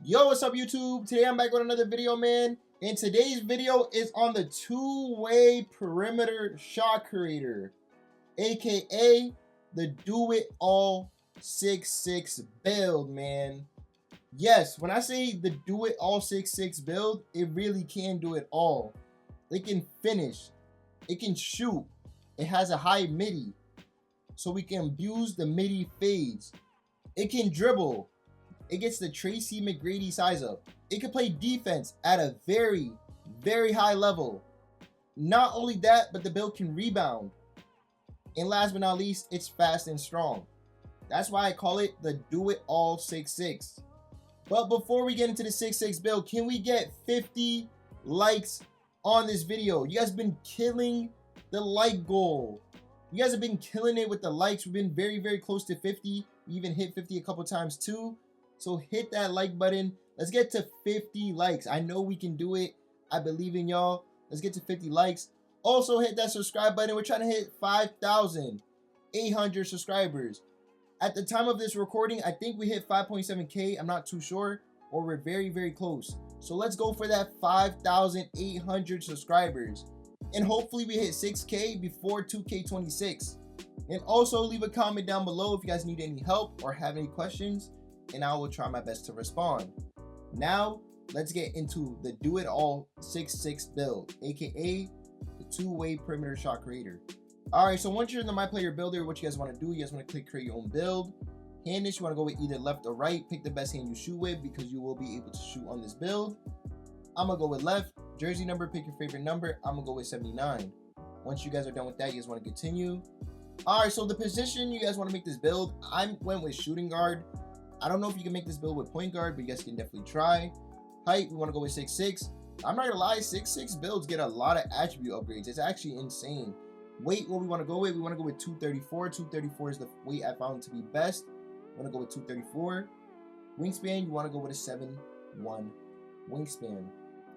Yo, what's up YouTube? Today I'm back with another video, man. And today's video is on the two-way perimeter shot creator, aka the do-it-all 6-6 build, man. Yes, when I say the do-it-all 6-6 build, it really can do it all. It can finish, it can shoot, it has a high midi, so we can abuse the midi fades. It can dribble. It gets the Tracy McGrady size up. It can play defense at a very, very high level. Not only that, but the build can rebound. And last but not least, it's fast and strong. That's why I call it the do-it-all 6-6. But before we get into the 6-6 build, can we get 50 likes on this video? You guys have been killing the like goal. You guys have been killing it with the likes. We've been very, very close to 50. We even hit 50 a couple times too. So hit that like button. Let's get to 50 likes. I know we can do it. I believe in y'all. Let's get to 50 likes. Also hit that subscribe button. We're trying to hit 5,800 subscribers. At the time of this recording, I think we hit 5.7K. I'm not too sure. Or we're very, very close. So let's go for that 5,800 subscribers. And hopefully we hit 6K before 2K26. And also leave a comment down below if you guys need any help or have any questions, and I will try my best to respond. Now, let's get into the do-it-all 6-6 build, aka the two-way perimeter shot creator. Alright, so once you're in the My Player Builder, what you guys want to do, you guys want to click create your own build. Hand this, you want to go with either left or right. Pick the best hand you shoot with because you will be able to shoot on this build. I'm going to go with left. Jersey number, pick your favorite number. I'm going to go with 79. Once you guys are done with that, you guys want to continue. Alright, so the position you guys want to make this build, I went with shooting guard. I don't know if you can make this build with point guard, but you guys can definitely try. Height, we want to go with 6'6". I'm not gonna lie, 6'6" builds get a lot of attribute upgrades. It's actually insane. Weight, what we want to go with, we want to go with 234. 234 is the weight I found to be best. I want to go with 234. Wingspan, you want to go with a 7'1" wingspan.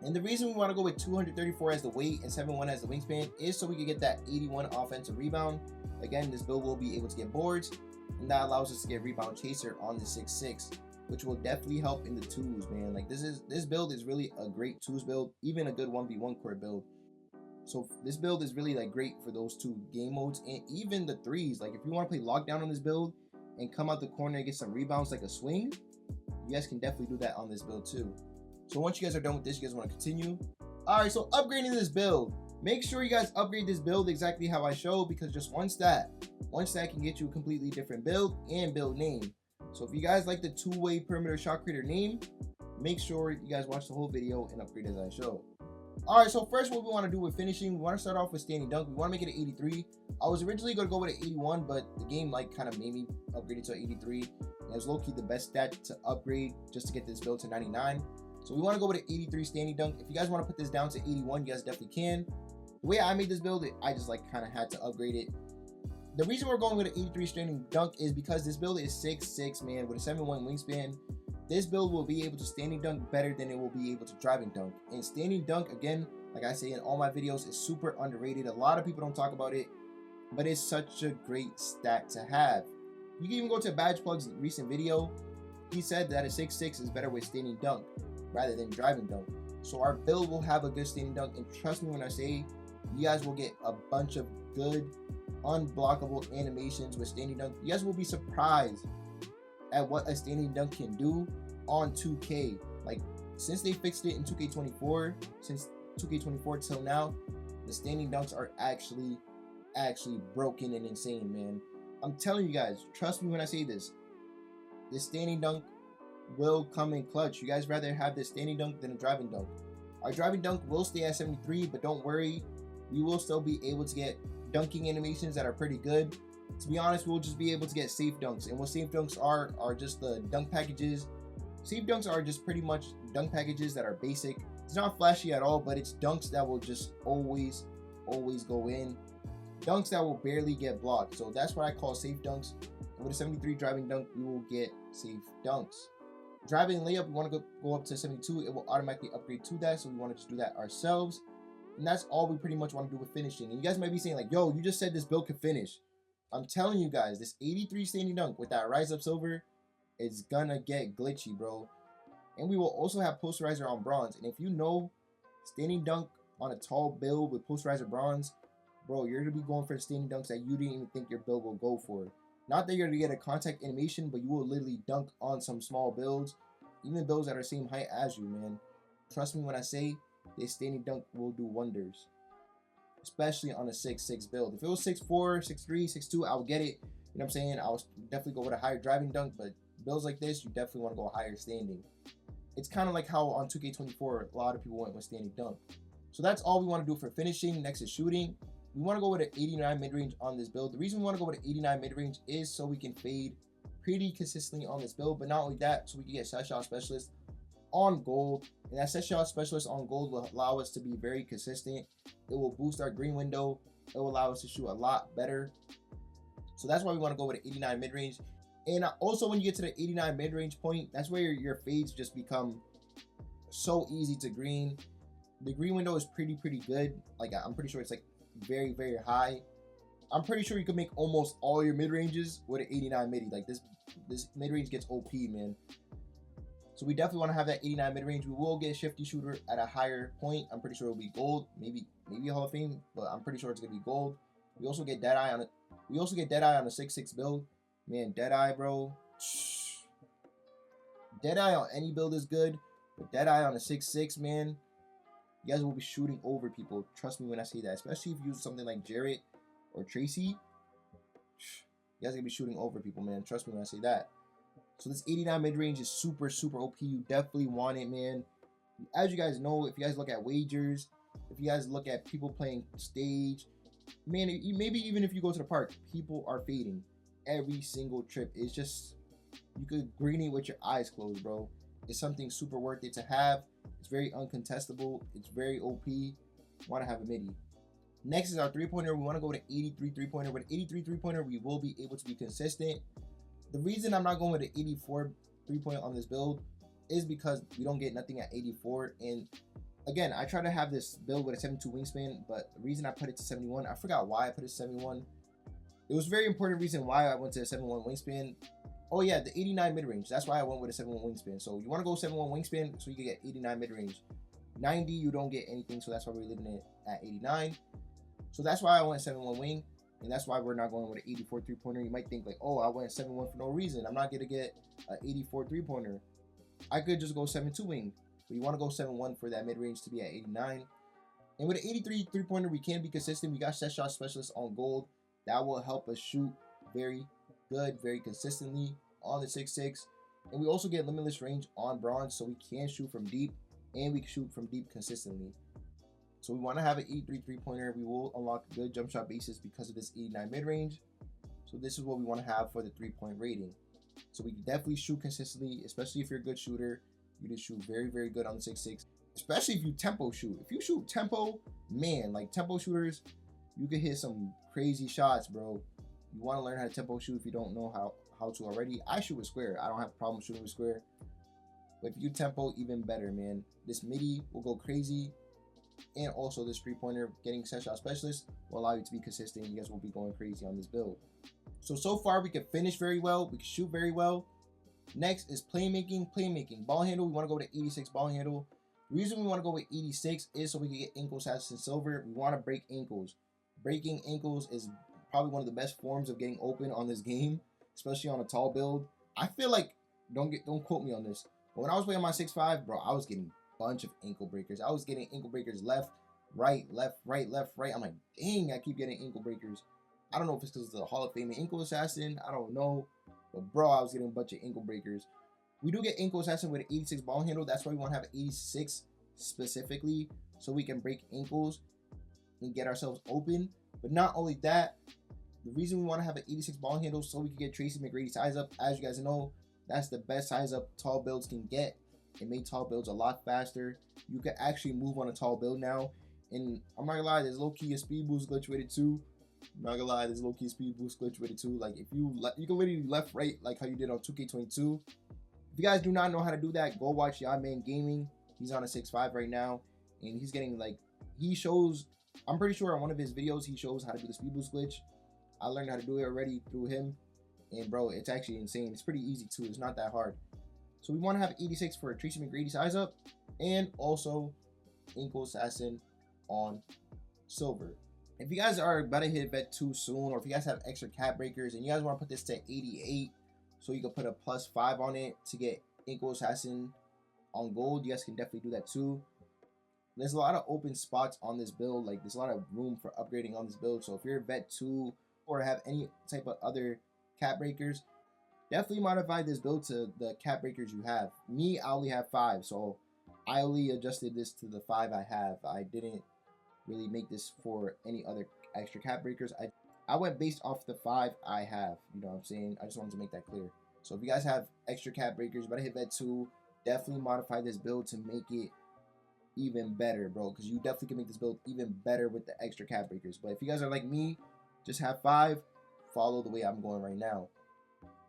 And the reason we want to go with 234 as the weight and 7'1" as the wingspan is so we can get that 81 offensive rebound. Again, this build will be able to get boards, and that allows us to get rebound chaser on the 6'6", which will definitely help in the twos, man. Like this build is really a great twos build, even a good 1v1 court build. So this build is really like great for those two game modes and even the threes. Like if you want to play lockdown on this build and come out the corner and get some rebounds like a swing, you guys can definitely do that on this build too. So once you guys are done with this, you guys want to continue. All right, so upgrading this build. Make sure you guys upgrade this build exactly how I show, because just one stat can get you a completely different build and build name. So if you guys like the two-way perimeter shot creator name, make sure you guys watch the whole video and upgrade as I show. All right, so first what we want to do with finishing, we want to start off with standing dunk. We want to make it an 83. I was originally going to go with an 81, but the game like kind of made me upgrade it to an 83. And it was low-key the best stat to upgrade just to get this build to 99. So we want to go with an 83 standing dunk. If you guys want to put this down to 81, you guys definitely can. The way I made this build, I just like kind of had to upgrade it. The reason we're going with an 83 standing dunk is because this build is 6'6", man, with a 7'1" wingspan. This build will be able to standing dunk better than it will be able to driving dunk. And standing dunk, again, like I say in all my videos, is super underrated. A lot of people don't talk about it, but it's such a great stat to have. You can even go to Badge Plug's recent video. He said that a 6'6" is better with standing dunk rather than driving dunk. So our build will have a good standing dunk, and trust me when I say you guys will get a bunch of good unblockable animations with standing dunk. You guys will be surprised at what a standing dunk can do on 2K. Like since they fixed it in 2K24, since 2K24 till now, the standing dunks are actually broken and insane, man. I'm telling you guys, trust me when I say this. This standing dunk will come in clutch. You guys rather have this standing dunk than a driving dunk. Our driving dunk will stay at 73, but don't worry, we will still be able to get dunking animations that are pretty good. To be honest, we'll just be able to get safe dunks, and what safe dunks are just the dunk packages. Safe dunks are just pretty much dunk packages that are basic. It's not flashy at all, but it's dunks that will just always go in. Dunks that will barely get blocked. So that's what I call safe dunks. And with a 73 driving dunk, we will get safe dunks. Driving layup, we want to go up to 72. It will automatically upgrade to that, so we want to just do that ourselves. And that's all we pretty much want to do with finishing. And you guys might be saying like, yo, you just said this build could finish. I'm telling you guys, this 83 standing dunk with that rise up silver is gonna get glitchy, bro. And we will also have posterizer on bronze. And if you know, standing dunk on a tall build with posterizer bronze, bro, you're gonna be going for standing dunks that you didn't even think your build will go for. Not that you're gonna get a contact animation, but you will literally dunk on some small builds, even builds that are same height as you, man. Trust me when I say this standing dunk will do wonders, especially on a 6'6" build. If it was 6'4", 6'3", 6'2", I would get it. You know what I'm saying? I would definitely go with a higher driving dunk, but builds like this, you definitely want to go higher standing. It's kind of like how on 2K24, a lot of people went with standing dunk. So that's all we want to do for finishing. Next is shooting. We want to go with an 89 mid-range on this build. The reason we want to go with an 89 mid-range is so we can fade pretty consistently on this build, but not only that, so we can get set shot specialist on gold. And that set shot specialist on gold will allow us to be very consistent. It will boost our green window. It will allow us to shoot a lot better. So that's why we want to go with an 89 mid-range. And also when you get to the 89 mid-range point, that's where your fades just become so easy to green. The green window is pretty good. Like, I'm pretty sure it's like very high. I'm pretty sure you can make almost all your mid-ranges with an 89 midi. Like, this mid-range gets OP, man. So we definitely want to have that 89 mid-range. We will get shifty shooter at a higher point. I'm pretty sure it'll be gold, maybe a Hall of Fame, but I'm pretty sure it's gonna be gold. We also get Deadeye on it. We also get Deadeye on a 6'6" build. Man, Deadeye, bro. Deadeye on any build is good, but Deadeye on a 6'6", man, you guys will be shooting over people. Trust me when I say that. Especially if you use something like Jarrett or Tracy. You guys are gonna be shooting over people, man. Trust me when I say that. So this 89 mid-range is super OP. You definitely want it, man. As you guys know, if you guys look at wagers, if you guys look at people playing stage, man, maybe even if you go to the park, people are fading every single trip. It's just, you could green it with your eyes closed, bro. It's something super worth it to have. It's very uncontestable. It's very OP. Want to have a midi. Next is our three-pointer. We want to go with an 83 three-pointer. With an 83 three-pointer, we will be able to be consistent. The reason I'm not going with an 84 three-pointer on this build is because we don't get nothing at 84. And again, I try to have this build with a 72 wingspan, but the reason I put it to 71, I forgot why I put it to 71. It was a very important reason why I went to a 71 wingspan. Oh yeah, the 89 mid-range. That's why I went with a 71 wingspan. So you want to go 71 wingspan so you can get 89 mid-range. 90, you don't get anything, so that's why we're leaving it at 89. So that's why I went 71 wing, and that's why we're not going with an 84 three-pointer. You might think like, oh, I went 71 for no reason. I'm not going to get an 84 three-pointer. I could just go 72 wing, but you want to go 71 for that mid-range to be at 89. And with an 83 three-pointer, we can be consistent. We got set shot specialist on gold. That will help us shoot very good, very consistently on the 6'6". And we also get limitless range on bronze, so we can shoot from deep, and we can shoot from deep consistently. So we want to have an 83 three-pointer. We will unlock good jump shot bases because of this 89 mid-range. So this is what we want to have for the 3-point rating. So we can definitely shoot consistently, especially if you're a good shooter. You can shoot very good on the 6'6", especially if you tempo shoot. If you shoot tempo, man, like tempo shooters, you can hit some crazy shots, bro. You want to learn how to tempo shoot if you don't know how to already. I shoot with square. I don't have a problem shooting with square. But if you tempo, even better, man. This midi will go crazy. And also this three-pointer, getting set shot specialist, will allow you to be consistent. You guys will be going crazy on this build. So far, we can finish very well. We can shoot very well. Next is playmaking. Ball handle, we want to go to 86 ball handle. The reason we want to go with 86 is so we can get ankle assassin silver. We want to break ankles. Breaking ankles is probably one of the best forms of getting open on this game, especially on a tall build. I feel like, don't quote me on this, but when I was playing my 6'5", bro, I was getting a bunch of ankle breakers. I was getting ankle breakers left, right. I'm like, dang, I keep getting ankle breakers. I don't know if it's because of the Hall of Fame ankle assassin. I don't know. But bro, I was getting a bunch of ankle breakers. We do get ankle assassin with an 86 ball handle. That's why we want to have an 86 specifically, so we can break ankles and get ourselves open. But not only that, the reason we want to have an 86 ball handle so we can get Tracy McGrady size up. As you guys know, that's the best size up tall builds can get. It made tall builds a lot faster. You can actually move on a tall build now. And I'm not gonna lie, there's low-key a speed boost glitch with it too. I'm not gonna lie, there's low-key speed boost glitch with it too. Like, if you can literally left, right, like how you did on 2K22. If you guys do not know how to do that, go watch Yaw Man Gaming. He's on a 6'5" right now, and he's getting, like, he shows, I'm pretty sure on one of his videos, he shows how to do the speed boost glitch. I learned how to do it already through him, and bro, it's actually insane. It's pretty easy too. It's not that hard. So we want to have 86 for Tracy McGrady size up, and also Ankle Assassin on silver. If you guys are about to hit vet 2 soon, or if you guys have extra cap breakers and you guys want to put this to 88 so you can put a +5 on it to get Ankle Assassin on gold, you guys can definitely do that too. There's a lot of open spots on this build. Like, there's a lot of room for upgrading on this build. So if you're vet 2 or have any type of other cap breakers, definitely modify this build to the cap breakers you have. Me, I only have 5, so I only adjusted this to the 5 I have. I didn't really make this for any other extra cap breakers. I went based off the 5 I have. You know what I'm saying? I just wanted to make that clear. So if you guys have extra cap breakers, but I hit vet 2, definitely modify this build to make it even better, bro, because you definitely can make this build even better with the extra cap breakers. But if you guys are like me, just have 5, follow the way I'm going right now.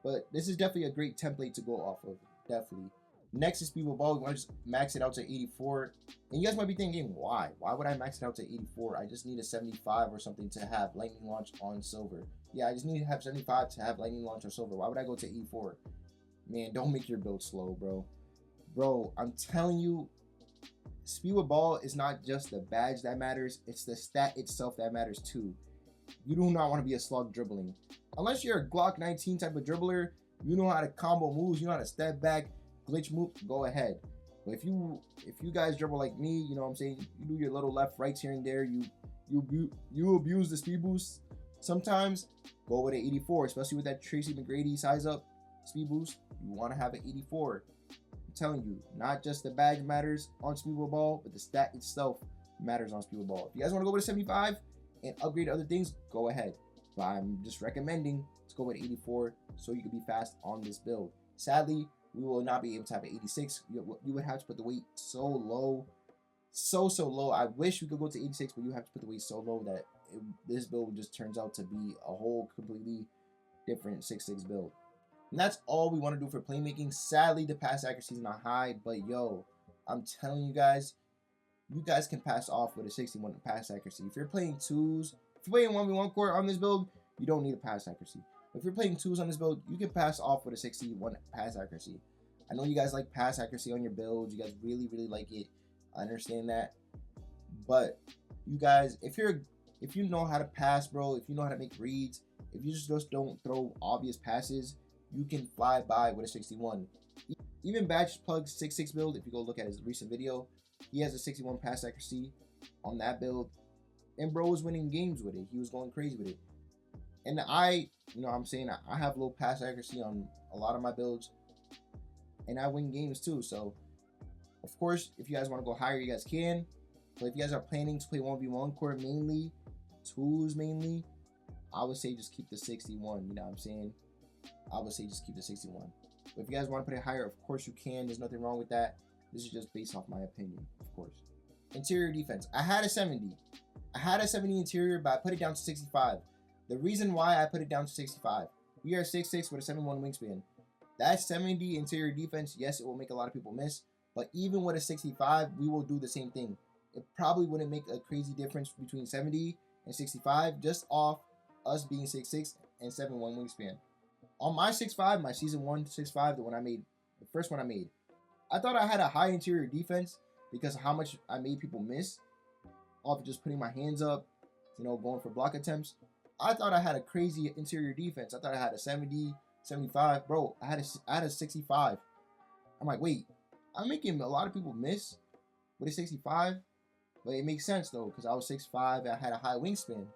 But this is definitely a great template to go off of, definitely. Next is Speedball Ball. We want to just max it out to 84. And you guys might be thinking, why? Why would I max it out to 84? I just need a 75 or something to have lightning launch on silver. Yeah, I just need to have 75 to have lightning launch on silver. Why would I go to 84? Man, don't make your build slow, bro. Bro, I'm telling you, Speed with Ball is not just the badge that matters, it's the stat itself that matters too. You do not want to be a slug dribbling. Unless you're a Glock 19 type of dribbler, you know how to combo moves, you know how to step back, glitch move, go ahead. But if you guys dribble like me, you know what I'm saying, you do your little left rights here and there, you abuse the speed boost sometimes, go with an 84, especially with that Tracy McGrady size up speed boost. You want to have an 84. Telling you, not just the badge matters on Speedball Ball, but the stat itself matters on Speedball Ball. If you guys want to go with a 75 and upgrade other things, go ahead. But I'm just recommending let's go with 84 so you can be fast on this build. Sadly, we will not be able to have an 86. You would have to put the weight so low, so low. I wish we could go to 86, but you have to put the weight so low that this build just turns out to be a whole completely different 6'6" build. And that's all we want to do for playmaking. Sadly, the pass accuracy is not high, but yo, I'm telling you guys can pass off with a 61 pass accuracy. If you're playing 2s, if you're playing 1v1 court on this build, you don't need a pass accuracy. If you're playing 2s on this build, you can pass off with a 61 pass accuracy. I know you guys like pass accuracy on your builds. You guys really, really like it. I understand that. But you guys, if you know how to pass, bro, if you know how to make reads, if you just don't throw obvious passes, you can fly by with a 61. Even Badge Plug 6'6" build, if you go look at his recent video, he has a 61 pass accuracy on that build. And bro was winning games with it. He was going crazy with it. And you know what I'm saying, I have low pass accuracy on a lot of my builds. And I win games too. So, of course, if you guys want to go higher, you guys can. But if you guys are planning to play 1v1 court mainly, 2s mainly, I would say just keep the 61. You know what I'm saying? I would say just keep the 61. But if you guys want to put it higher, of course you can. There's nothing wrong with that. This is just based off my opinion, of course. Interior defense. I had a 70. I had a 70 interior, but I put it down to 65. The reason why I put it down to 65, we are 6'6" with a 71 wingspan. That 70 interior defense, yes, it will make a lot of people miss. But even with a 65, we will do the same thing. It probably wouldn't make a crazy difference between 70 and 65, just off us being 6'6" and 71 wingspan. On my 6'5", my season 1 6'5", the one I made, the first one I made, I thought I had a high interior defense because of how much I made people miss off of just putting my hands up, you know, going for block attempts. I thought I had a crazy interior defense. I thought I had a 70, 75. Bro, I had a 65. I'm like, wait, I'm making a lot of people miss with a 65? But it makes sense, though, because I was 6'5", and I had a high wingspan.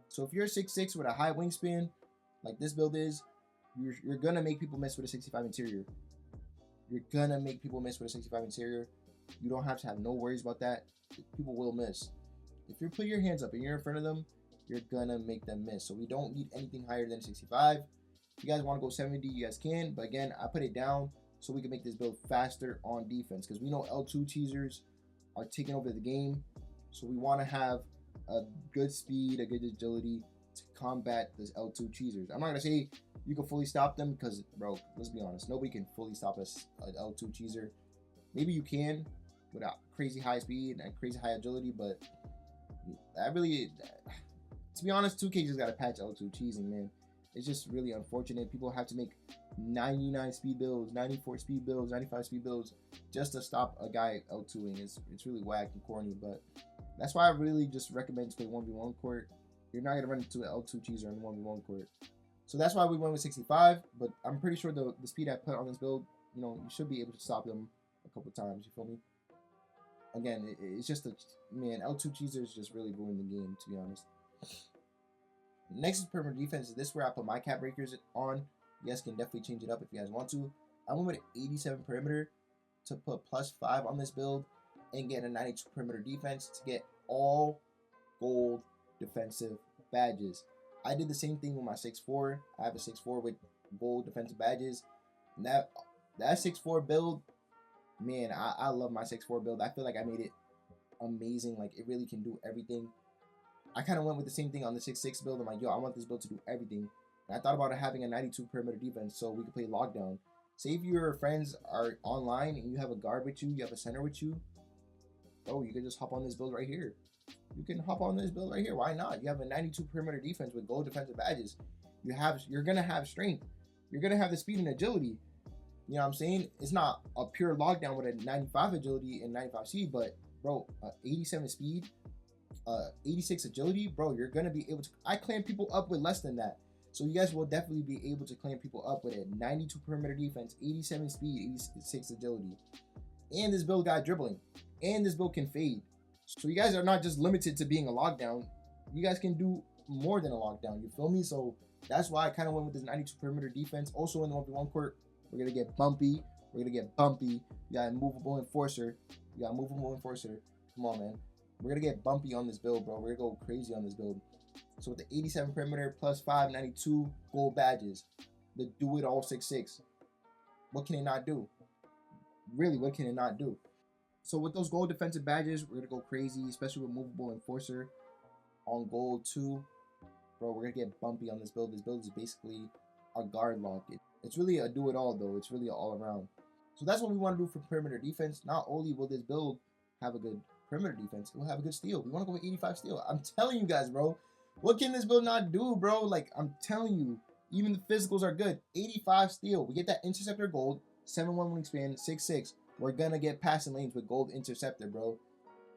So if you're 6'6" with a high wingspan, like this build is, you're going to make people miss with a 65 interior. You're going to make people miss with a 65 interior. You don't have to have no worries about that. People will miss. If you put your hands up and you're in front of them, you're going to make them miss. So we don't need anything higher than 65. If you guys want to go 70, you guys can. But again, I put it down so we can make this build faster on defense. Because we know L2 teasers are taking over the game. So we want to have a good speed, a good agility to combat this L2 cheesers. I'm not going to say you can fully stop them because, bro, let's be honest. Nobody can fully stop an L2 cheeser. Maybe you can without crazy high speed and crazy high agility, but to be honest, 2K just got to patch L2 cheesing, man. It's just really unfortunate. People have to make 99 speed builds, 94 speed builds, 95 speed builds, just to stop a guy L2ing. It's really whack and corny, but that's why I really just recommend to play 1v1 court. You're not gonna run into an L2 cheeser in the 1v1 court. So that's why we went with 65, but I'm pretty sure the speed I put on this build, you know, you should be able to stop them a couple times, you feel me? Again, it's just a, man, L2 cheesers just really ruined the game, to be honest. Next is perimeter defense. This is where I put my cap breakers on. You guys can definitely change it up if you guys want to. I went with an 87 perimeter to put +5 on this build and get a 92 perimeter defense to get all gold defensive badges. I did the same thing with my 6'4". I have a 6'4" with gold defensive badges. And that 6'4" build, man, I love my 6'4" build. I feel like I made it amazing. Like, it really can do everything. I kind of went with the same thing on the 6'6" build. I'm like, yo, I want this build to do everything. And I thought about having a 92 perimeter defense so we could play lockdown. Say if your friends are online and you have a guard with you, you have a center with you, oh, you can just hop on this build right here. You can hop on this build right here. Why not? You have a 92 perimeter defense with gold defensive badges. You're gonna have strength. You're gonna have the speed and agility. You know what I'm saying? It's not a pure lockdown with a 95 agility and 95 speed, but bro, 87 speed, 86 agility, bro, you're gonna be able to. I clamp people up with less than that. So you guys will definitely be able to clamp people up with a 92 perimeter defense, 87 speed, 86 agility. And this build got dribbling. And this build can fade. So you guys are not just limited to being a lockdown. You guys can do more than a lockdown. You feel me? So that's why I kind of went with this 92 perimeter defense. Also in the 1v1 court, we're going to get bumpy. We're going to get bumpy. You got a movable enforcer. You got a movable enforcer. Come on, man. We're going to get bumpy on this build, bro. We're going to go crazy on this build. So with the 87 perimeter +5, 92 gold badges, the do-it-all 6'6", what can it not do? Really, what can it not do? So with those gold defensive badges, we're going to go crazy, especially with movable enforcer on gold 2. Bro, we're going to get bumpy on this build. This build is basically a guard lock. It's really a do-it-all, though. It's really all-around. So that's what we want to do for perimeter defense. Not only will this build have a good perimeter defense, it will have a good steal. We want to go with 85 steal. I'm telling you guys, bro. What can this build not do, bro? Like, I'm telling you, even the physicals are good. 85 steal. We get that interceptor gold, 7'1" wingspan, 6'6". We're gonna get passing lanes with gold interceptor, bro.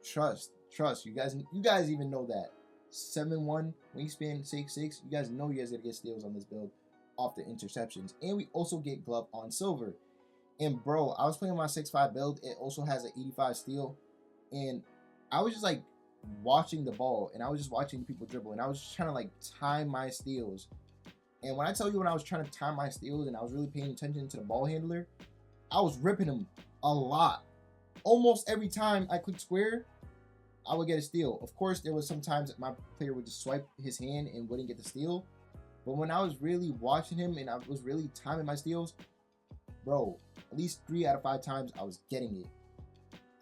Trust. You guys even know that. 7'1" wingspan, 6'6". You guys know you guys gonna get steals on this build off the interceptions. And we also get glove on silver. And bro, I was playing my 6'5" build. It also has an 85 steal. And I was just like watching the ball, and I was just watching people dribble, and I was just trying to like time my steals. And when I tell you, when I was trying to time my steals and I was really paying attention to the ball handler, I was ripping him a lot. Almost every time I clicked square, I would get a steal. Of course, there was some times that my player would just swipe his hand and wouldn't get the steal. But when I was really watching him and I was really timing my steals, bro, at least 3 out of 5 times I was getting it.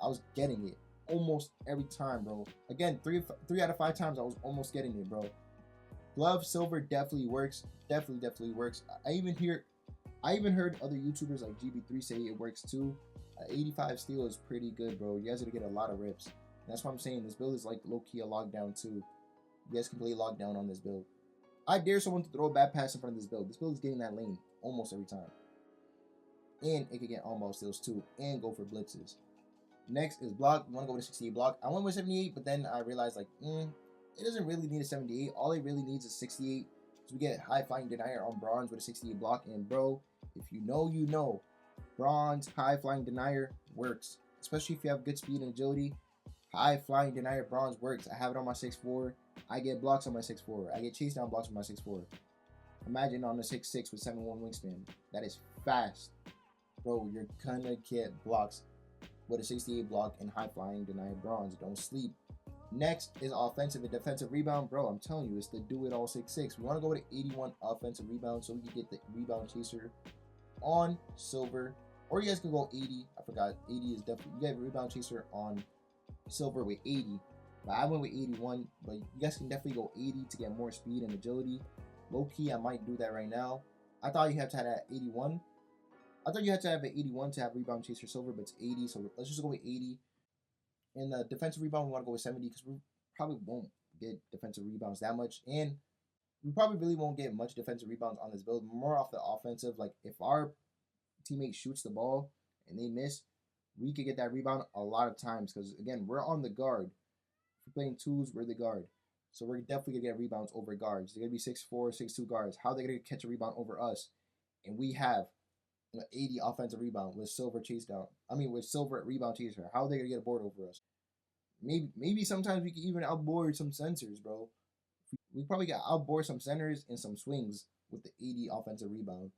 I was getting it almost every time, bro. Again, 3 out of 5 times I was almost getting it, bro. Glove silver definitely works. Definitely works. I even heard other YouTubers like GB3 say it works too. 85 steal is pretty good, bro. You guys are gonna get a lot of rips. And that's why I'm saying this build is like low-key a lockdown too. You guys can play lockdown on this build. I dare someone to throw a bad pass in front of this build. This build is getting that lane almost every time. And it can get on-ball steals too, and go for blitzes. Next is block. You want to go with a 68 block. I went with 78, but then I realized like, it doesn't really need a 78. All it really needs is 68. So we get high flying denier on bronze with a 68 block. And bro, if you know, you know, bronze high flying denier works, especially if you have good speed and agility. High flying denier bronze works. I have it on my 6'4". I get blocks on my 6'4". I get chase down blocks on my 6'4". Imagine on the 6'6" with 7'1" wingspan. That is fast, bro. You're gonna get blocks with a 68 block and high flying denier bronze. Don't sleep. Next is offensive and defensive rebound. Bro, I'm telling you, it's the do-it-all 6'6". We want to go with an 81 offensive rebound so we can get the rebound chaser on silver. Or you guys can go 80. I forgot. 80 is definitely... You get a rebound chaser on silver with 80. But I went with 81. But you guys can definitely go 80 to get more speed and agility. Low-key, I might do that right now. I thought you have to have that 81. I thought you had to have an 81 to have rebound chaser silver, but it's 80. So let's just go with 80. And defensive rebound, we want to go with 70 because we probably won't get defensive rebounds that much. And we probably really won't get much defensive rebounds on this build. More off the offensive. Like if our teammate shoots the ball and they miss, we could get that rebound a lot of times because again, we're on the guard. If we're playing twos, we're the guard. So we're definitely gonna get rebounds over guards. They're gonna be 6'4", 6'2" guards. How are they gonna catch a rebound over us? And we have an 80 offensive rebound with Silver chase down. I mean with Silver rebound chaser. How are they gonna get a board over us? Maybe sometimes we can even outboard some sensors, bro. We probably got outboard some centers and some swings with the 80 offensive rebound.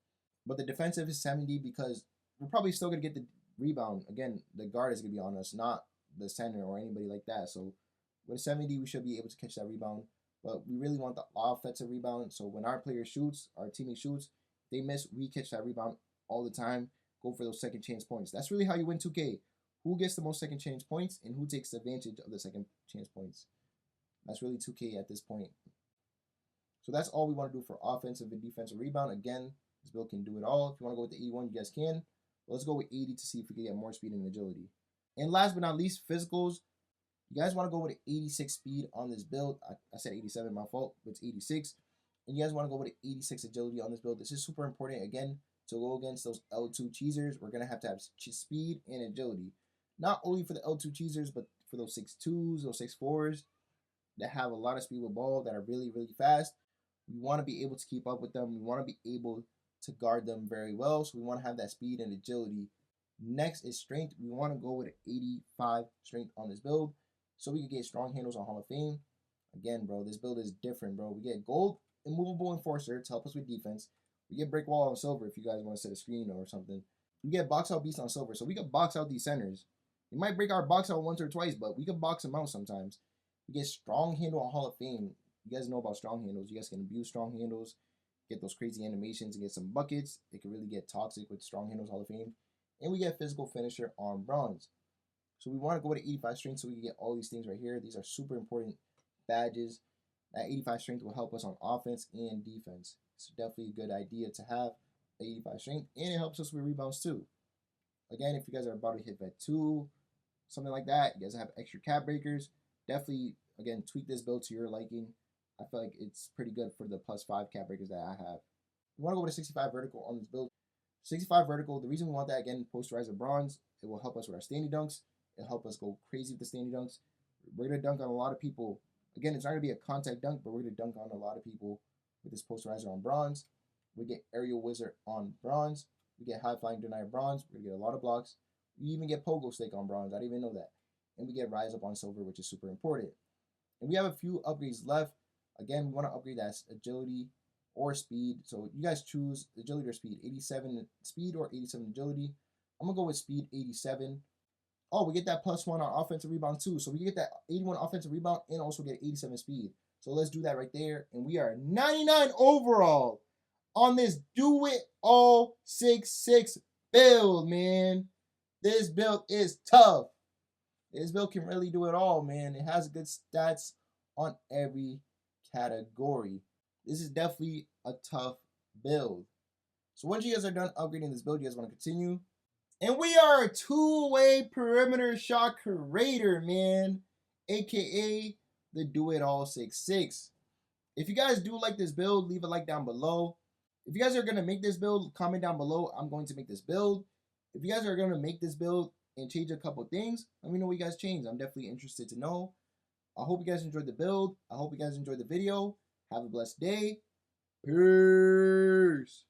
But the defensive is 70 because we're probably still gonna get the rebound. Again, the guard is gonna be on us, not the center or anybody like that. So with a 70, we should be able to catch that rebound. But we really want the offensive rebound. So when our player shoots, our teammate shoots, they miss, we catch that rebound all the time. Go for those second chance points. That's really how you win 2K. Who gets the most second chance points and who takes advantage of the second chance points. That's really 2K at this point. So that's all we want to do for offensive and defensive rebound. Again, this build can do it all. If you want to go with the 81, you guys can. But let's go with 80 to see if we can get more speed and agility. And last but not least, physicals. You guys want to go with an 86 speed on this build. I said 87, my fault, but it's 86. And you guys want to go with an 86 agility on this build. This is super important. Again, to go against those L2 cheesers, we're going to have speed and agility. Not only for the L2 cheesers, but for those 6'2s, those 6'4s that have a lot of speed with ball, that are really, really fast. We want to be able to keep up with them. We want to be able to guard them very well. So we want to have that speed and agility. Next is strength. We want to go with an 85 strength on this build so we can get strong handles on Hall of Fame. Again, bro, this build is different, bro. We get gold immovable enforcer to help us with defense. We get break wall on silver if you guys want to set a screen or something. We get box out beast on silver, so we can box out these centers. We might break our box out once or twice, but we can box them out sometimes. We get strong handle on Hall of Fame. You guys know about strong handles. You guys can abuse strong handles, get those crazy animations, and get some buckets. It can really get toxic with strong handles Hall of Fame. And we get physical finisher on bronze. So we want to go with 85 strength so we can get all these things right here. These are super important badges. That 85 strength will help us on offense and defense. It's definitely a good idea to have 85 strength, and it helps us with rebounds too. Again, if you guys are about to hit vet 2, something like that, you guys have extra cap breakers, definitely, again, tweak this build to your liking. I feel like it's pretty good for the +5 cap breakers that I have. We want to go with a 65 vertical on this build. 65 vertical, the reason we want that, again, posterizer bronze, it will help us with our standing dunks. It'll help us go crazy with the standing dunks. We're going to dunk on a lot of people. Again, it's not going to be a contact dunk, but we're going to dunk on a lot of people with this posterizer on bronze. We get aerial wizard on bronze. We get high flying deny bronze. We're going to get a lot of blocks. We even get pogo stick on bronze. I didn't even know that. And we get rise up on silver, which is super important. And we have a few upgrades left. Again, we want to upgrade that agility or speed. So you guys choose agility or speed. 87 speed or 87 agility. I'm going to go with speed 87. Oh, we get that +1 on offensive rebound too. So we get that 81 offensive rebound and also get 87 speed. So let's do that right there. And we are 99 overall on this do it all 6-6 build, man. This build is tough. This build can really do it all, man. It has good stats on every category. This is definitely a tough build. So once you guys are done upgrading this build, you guys want to continue. And we are a two-way perimeter shot creator, man. AKA the do it all 6-6. If you guys do like this build, leave a like down below. If you guys are going to make this build, comment down below. I'm going to make this build. If you guys are going to make this build and change a couple things, let me know what you guys changed. I'm definitely interested to know. I hope you guys enjoyed the build. I hope you guys enjoyed the video. Have a blessed day. Peace.